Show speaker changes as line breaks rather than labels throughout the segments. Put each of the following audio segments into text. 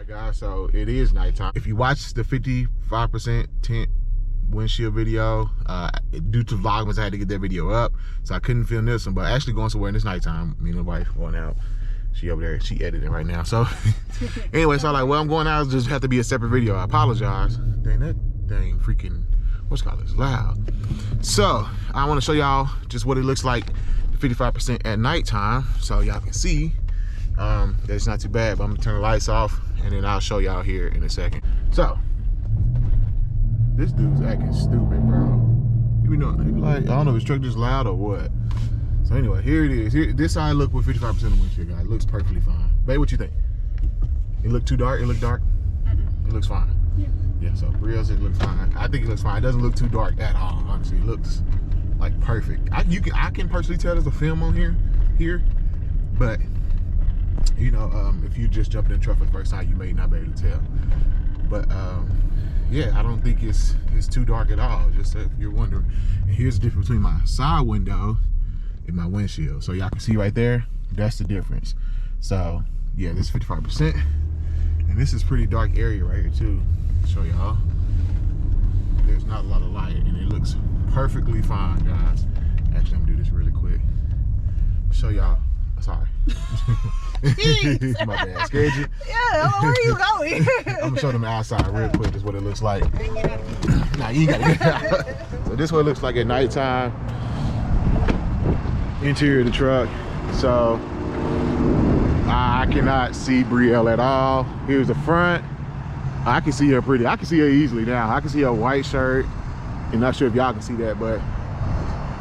Alright guys, so it is nighttime. If you watch the 55% tint windshield video, due to Vlogmas, I had to get that video up, so I couldn't film this one, but actually going somewhere and it's nighttime. Me and my wife going out. She over there, she editing right now. So anyway, so I'm like, well, I'm going out, just have to be a separate video. I apologize. Dang, that dang freaking, what's it called, it's loud. So I want to show y'all just what it looks like 55% at nighttime, so y'all can see that it's not too bad. But I'm gonna turn the lights off and then I'll show y'all here in a second. So this dude's acting stupid, bro. You know, he like, I don't know if his truck just loud or what. So anyway, here it is. Here, this side look with 55% of the windshield, guys. It looks perfectly fine. Babe, what you think? It look too dark? It look dark? It looks fine. Yeah, so for real, it looks fine. I think it looks fine. It doesn't look too dark at all, honestly. It looks like perfect. I can personally tell there's a film on here, but you know, if you just jumped in the truck for the first time, you may not be able to tell. But yeah, I don't think it's too dark at all, just if you're wondering. And here's the difference between my side window and my windshield. So y'all can see right there, that's the difference. So yeah, this is 55%. And this is pretty dark area right here too. Show y'all. There's not a lot of light and it looks perfectly fine, guys. Actually, I'm gonna do this really quick. Show y'all. Sorry. My bad. Scared you?
Yeah, where are you going?
I'm gonna show them the outside real quick. This is what it looks like. Nah, you ain't gotta get out. So this is what it looks like at nighttime. Interior of the truck. So I cannot see Brielle at all. Here's the front. I can see her pretty. I can see her easily now. I can see her white shirt. I'm not sure if y'all can see that, but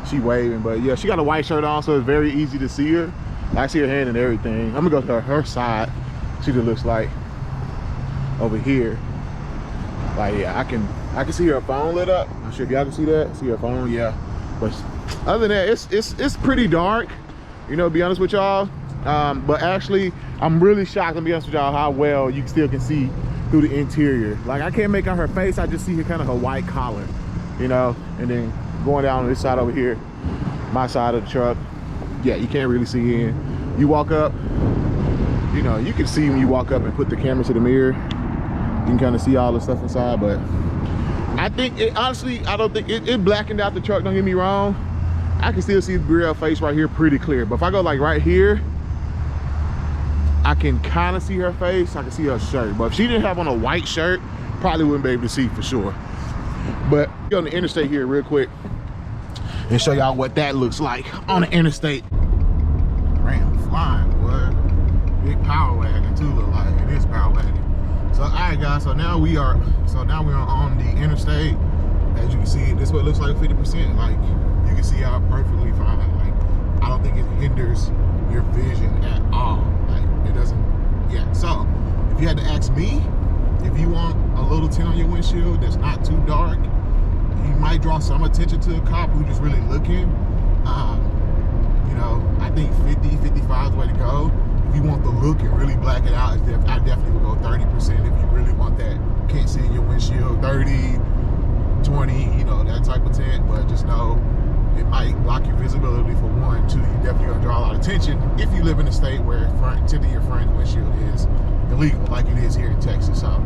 she waving. But yeah, she got a white shirt on, so it's very easy to see her. I see her hand and everything. I'm gonna go to her side. See what it looks like over here. Like yeah, I can see her phone lit up. Not sure if y'all can see that. See her phone, yeah. But other than that, it's pretty dark. You know, to be honest with y'all. But actually, I'm really shocked, to be honest with y'all, how well you still can see through the interior. Like I can't make out her face. I just see her kind of her white collar, you know. And then going down on this side over here, my side of the truck. Yeah, you can't really see in. You walk up, you know, you can see when you walk up and put the camera to the mirror. You can kind of see all the stuff inside, but I think it, honestly, I don't think it blackened out the truck, don't get me wrong. I can still see the grill face right here pretty clear. But if I go like right here, I can kind of see her face. I can see her shirt. But if she didn't have on a white shirt, probably wouldn't be able to see for sure. But go on the interstate here real quick and show y'all what that looks like on the interstate. Ram flying, boy. Big power wagon too, look like it is power wagon. So all right guys, so now we are on the interstate. As you can see, this is what it looks like 50%. Like you can see how perfectly fine. Like I don't think it hinders your vision at all. Like it doesn't. Yeah. So if you had to ask me, if you want a little tint on your windshield that's not too dark, you might draw some attention to a cop who's just really looking. You know, I think 50, 55 is the way to go. If you want the look and really black it out, I definitely would go 30% if you really want that. Can't see in your windshield, 30, 20, you know, that type of tint. But just know it might block your visibility for one. Two, you definitely gonna draw a lot of attention if you live in a state where tinting your front windshield is illegal, like it is here in Texas. So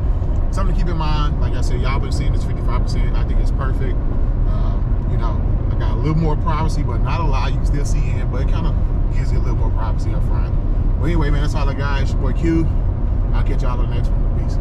something to keep in mind. Like I said, y'all been seeing this 55%. I think it's perfect. You know, I got a little more privacy, but not a lot. You can still see in, but it kind of gives you a little more privacy up front. But anyway, man, that's all I got. It's your boy Q. I'll catch y'all on the next one. Peace.